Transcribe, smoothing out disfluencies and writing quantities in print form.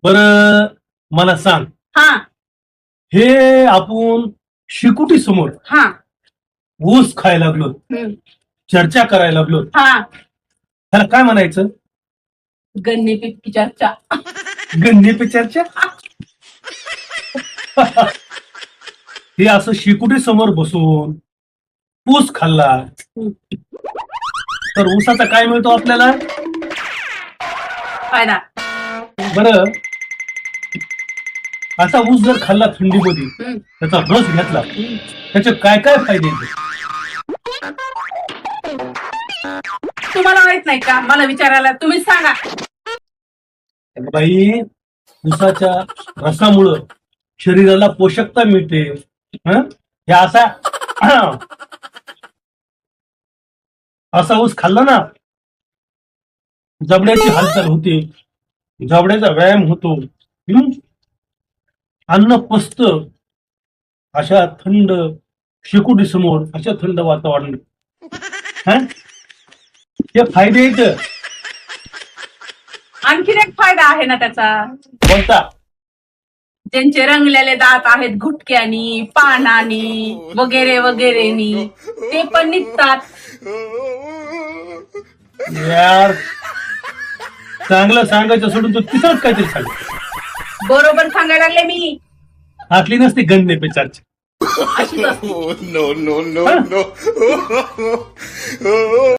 बर, मला सांग, हा हे आपण शिकुटी समोर हा ऊस खायला लागलो, हम्म, चर्चा करायला लागलो, हा त्याला काय म्हणायचं? गन्ने पिपकी चर्चा. गन्ने पे चर्चा. हे असं शिकुटी समोर बसून ऊस खाल्ला तर ऊसाचा काय मिळतो आपल्याला? फायदा. बरं, असा ऊस जर खाल्ला थंडीमध्ये, हम्म, त्याचा रस घेतला, त्याचे काय काय फायदे आहेत? तुम्हाला माहित नाही का? मला विचारायला तुम्हीच सांगा. बाई, ऊसाच्या रसामुळं शरीराला पोषकता मिळते. हे असा असा ऊस खाल्ला ना, जबड्याची हालचाल होते, जबड्याचा व्यायाम होतो, अन्न पचत. अशा थंड शेकोटी समोर, अशा थंड वातावरण, हे फायदे आहेत. आणखीन एक फायदा आहे ना त्याचा. कोणता? ज्यांचे रंगलेले दात आहेत घुटक्यानी, पानानी वगैरे वगैरेनी, ते पण निघतात. यार, चांगलं सांगायचं सोडून तू तिसरंच काहीतरी सांग. बरोबर सांगायला लागले मी. आपली नसते गन्ने पे चर्चा. अशीच असते. no, no, no, no.